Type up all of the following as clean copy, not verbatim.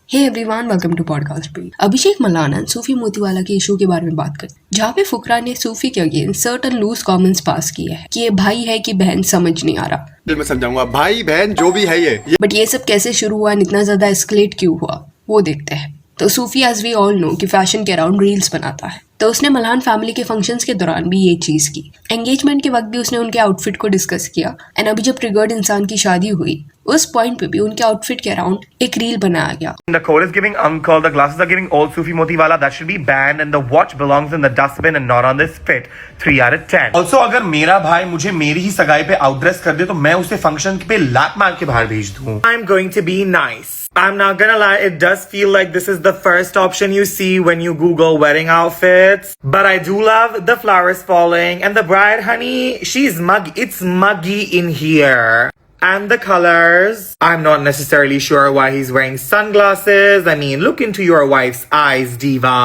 Hey everyone, welcome to podcast पे। अभिषेक मलाना सूफी मोतीवाला के issue के बारे में बात करते हैं, जहाँ पे फुकरा ने सूफी के against certain loose comments pass किए हैं कि ये भाई है कि बहन समझ नहीं आ रहा। मैं समझाऊंगा भाई बहन जो भी है ये बट ये सब कैसे शुरू हुआ, इतना ज्यादा एस्केलेट क्यों हुआ, वो देखते हैं। तो सूफी एज वी ऑल नो कि फैशन के अराउंड रील्स बनाता है, तो उसने मलान फैमिली के फंक्शंस के दौरान भी ये चीज की। एंगेजमेंट के वक्त भी उसने उनके आउटफिट को डिस्कस किया एंड अभी जब ट्रिगर्ड इंसान की शादी हुई उस पॉइंट पे भी उनके आउटफिट के अराउंड एक रील बनाया गया। The coat is giving uncle, the glasses are giving old Sufi Motiwala, that should be banned, and the watch belongs in the dustbin and not on this fit. 3 out of 10. Also, अगर मेरा भाई मुझे मेरी ही सगाई पे आउटड्रेस कर दे तो मैं उसे फंक्शन पे लात मार के बाहर भेज दूं। I'm going to be nice. I'm not gonna lie, it does feel like this is the first option you see when you Google wedding outfits. But I do love the flowers falling and the bride, honey, she's muggy. It's muggy in here. And the colors. I'm not necessarily sure why he's wearing sunglasses. I mean, look into your wife's eyes, diva.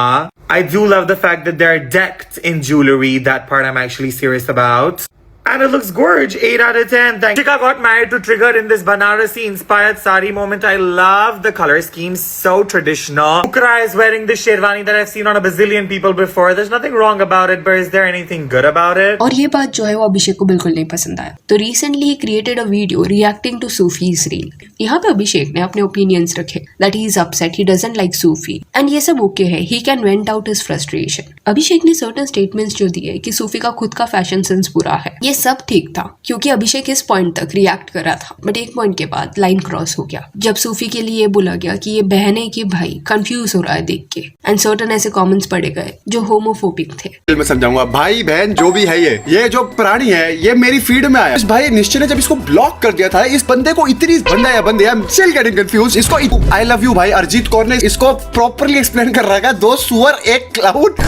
I do love the fact that they're decked in jewelry. That part I'm actually serious about. And it looks gorge. 8 out of 10. Thank Chika got married to Trigger in this Banarasi inspired sari moment. I love the color scheme. So traditional. Ukra is wearing this sherwani that I've seen on a bazillion people before. There's nothing wrong about it, but is there anything good about it? और ये बात जो है वो अभिषेक को बिल्कुल नहीं पसंद आया। तो रिसेंटली ही created a video reacting to Sufi's reel. यहाँ पे अभिषेक ने अपने ओपिनियंस रखे that he is upset, he doesn't like Sufi and ये सब ओके है, he can vent out his frustration. Abhishek ने सर्टेन स्टेटमेंट्स जो दिए कि सूफी का खुद का फैशन सेंस बुरा है, ये सब ठीक था क्योंकि अभिषेक इस पॉइंट तक रिएक्ट कर रहा था। बट एक पॉइंट के बाद लाइन क्रॉस हो गया जब सूफी के लिए बोला गया कि ये बहन है कि भाई, कंफ्यूज हो रहा है देख के एंड सर्टेन ऐसे कमेंट्स पड़े गए जो होमोफोबिक थे। मैं समझाऊंगा भाई बहन जो भी है ये जो प्राणी है ये मेरी फीड में आया। इस भाई निश्चय ने जब इसको ब्लॉक कर दिया था, इस बंदे को इतनी बंदे I am still getting confuse. इसको आई लव यू भाई अरिजीत कौर ने इसको प्रॉपर्ली एक्सप्लेन कर रहा है, 2 सुअर, 1 क्लाउड,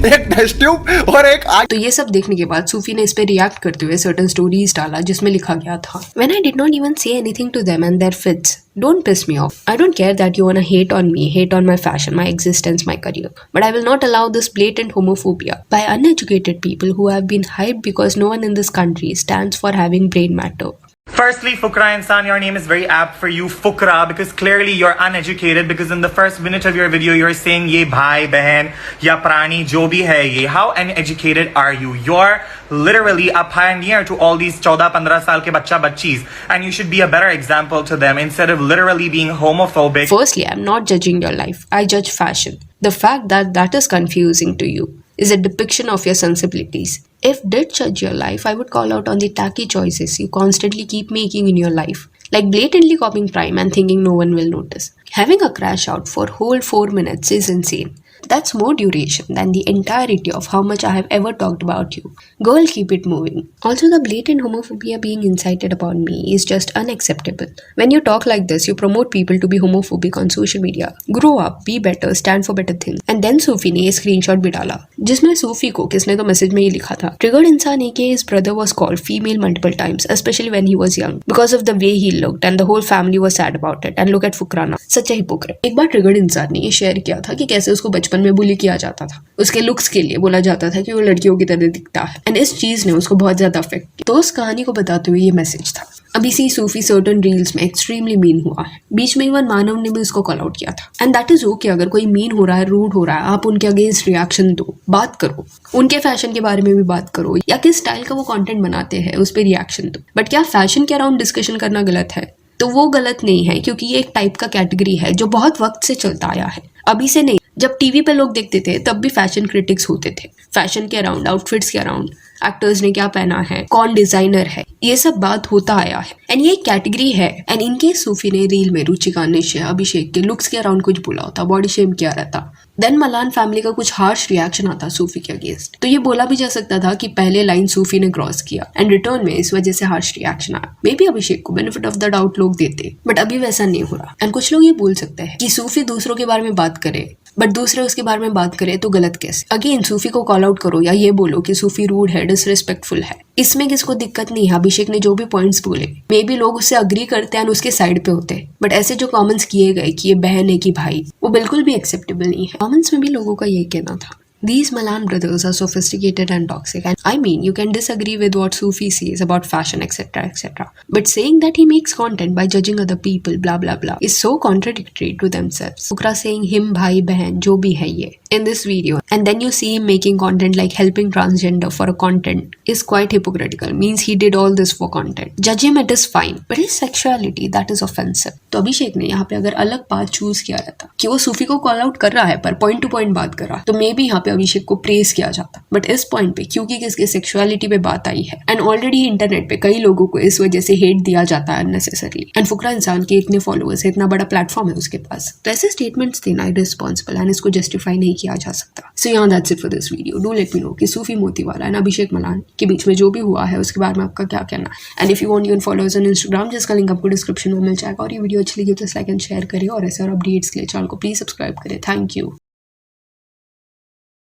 एक टेस्ट ट्यूब और एक आग। तो ये सब देखने के बाद सूफी ने इस पे रिएक्ट करते हुए सर्टेन स्टोरीज डाला जिसमें लिखा गया था, When I did not even say anything to them and their fits. Don't piss me off. I don't care that you wanna hate on me, hate on my fashion, my existence, my career. But I will not allow this blatant homophobia by uneducated people who have been hyped because no one in this country stands for having brain matter. Firstly, Fukra Insan, your name is very apt for you, Fukra, because clearly you're uneducated, because in the first minute of your video, you're saying ye bhai, behan, ya prani, jo bhi hai ye. How uneducated are you? You're literally a pioneer to all these 14-15 saal ke bachchis, and you should be a better example to them instead of literally being homophobic. Firstly, I'm not judging your life. I judge fashion. The fact that that is confusing to you is a depiction of your sensibilities. If did judge your life, I would call out on the tacky choices you constantly keep making in your life. Like blatantly copying Prime and thinking no one will notice. Having a crash out for whole 4 minutes is insane. That's more duration than the entirety of how much I have ever talked about you. Girl, keep it moving. Also, the blatant homophobia being incited upon me is just unacceptable. When you talk like this, you promote people to be homophobic on social media. Grow up, be better, stand for better things. And then सूफी ने ये screenshot भी डाला जिसमें सूफी को किसने तो message में ये लिखा था, Triggered इंसान है कि his brother was called female multiple times, especially when he was young, because of the way he looked and the whole family was sad about it. And look at Fukrey now, such a hypocrite. एक बार triggered इंसान ने ये share किया था कि कैसे उसको बचपन में बुली किया जाता था, उसके लुक्स के लिए बोला जाता था कि वो लड़कियों की तरह दिखता है एंड इस चीज ने उसको बहुत ज्यादा अफेक्ट किया। तो उस कहानी को बताते हुए ये मैसेज था। अभी सी सूफी सर्टेन रील्स में एक्सट्रीमली मीन हुआ है, बीच में इवन मानव ने भी उसको कॉल आउट किया था एंड दैट इज ओके। अगर कोई मीन हो रहा है, रूड हो रहा है, आप उनके अगेंस्ट रिएक्शन दो, बात करो, उनके फैशन के बारे में भी बात करो या किस स्टाइल का वो कंटेंट बनाते हैं उस पर रिएक्शन दो। बट क्या फैशन के अराउंड डिस्कशन करना गलत है? तो वो गलत नहीं है क्योंकि ये एक टाइप का कैटेगरी है जो बहुत वक्त से चलता आया है, अभी से नहीं। जब टीवी पे लोग देखते थे तब भी फैशन क्रिटिक्स होते थे, फैशन के अराउंड, आउटफिट्स के अराउंड, एक्टर्स ने क्या पहना है, कौन डिजाइनर है, ये सब बात होता आया है एंड ये कैटेगरी है। एंड इनके सूफी ने रील में रुचिका, निश्चय, अभिषेक के लुक्स के अराउंड कुछ बोला होता, बॉडी शेम किया रहता, देन मलान फैमिली का कुछ हार्श रिएक्शन आता सूफी के अगेंस्ट, तो ये बोला भी जा सकता था कि पहले लाइन सूफी ने क्रॉस किया एंड रिटर्न में इस वजह से हार्श रिएक्शन आया। मे बी अभिषेक को बेनिफिट ऑफ द डाउट लोग देते, बट अभी वैसा नहीं हो रहा। एंड कुछ लोग ये बोल सकते हैं कि सूफी दूसरों के बारे में बात करे बट दूसरे उसके बारे में बात करे तो गलत कैसे? अगेन सूफी को कॉल आउट करो या ये बोलो कि सूफी रूड है, डिसरिस्पेक्टफुल है, इसमें किसको दिक्कत नहीं है। अभिषेक ने जो भी पॉइंट्स बोले मे बी लोग उससे अग्री करते हैं, उसके साइड पे होते हैं, बट ऐसे जो कमेंट्स किए गए कि ये बहन है कि भाई, वो बिल्कुल भी एक्सेप्टेबल नहीं है। कमेंट्स में भी लोगों का यही कहना था These Malan brothers are sophisticated and toxic, and I mean, you can disagree with what Sufi says about fashion, etc., etc. But saying that he makes content by judging other people, blah blah blah, is so contradictory to themselves. Fukra saying him, bhai, behan, jo bhi hai ye in this video, and then you see him making content like helping transgender for a content is quite hypocritical. Means he did all this for content. Judge him, it is fine, but his sexuality, that is offensive. तो अभिषेक ने यहाँ पे अगर अलग path choose किया रहता कि वो सूफी को कॉल आउट कर रहा है पर पॉइंट टू पॉइंट बात कर रहा है, तो मे बी यहाँ पे अभिषेक को प्रेज किया जाता. बट इस पॉइंट पे क्योंकि किसके सेक्सुअलिटी पे बात आई है एंड ऑलरेडी इंटरनेट पे कई लोगों को इस वजह से हेट दिया जाता है अननेसेसरली, एंड फुकरा इंसान के इतने फॉलोअर्स है, इतना बड़ा प्लेटफॉर्म है उसके पास, तो ऐसे स्टेटमेंट्स देना इररिस्पांसिबल एंड इसको जस्टिफाई नहीं किया जा सकता. सो यहाँ that's it for this video. Do let me know कि सूफी मोतीवाला एंड अभिषेक मलान के बीच में जो भी हुआ है उसके बारे में आपका क्या कहना है. And if you want you can follow us on Instagram, जिसका लिंक आपको डिस्क्रिप्शन में मिल जाएगा. और ये वीडियो अच्छी लगी तो लाइक एंड शेयर करें और ऐसे और अपडेट्स के लिए चैनल को प्लीज सब्सक्राइब करें. Thank you.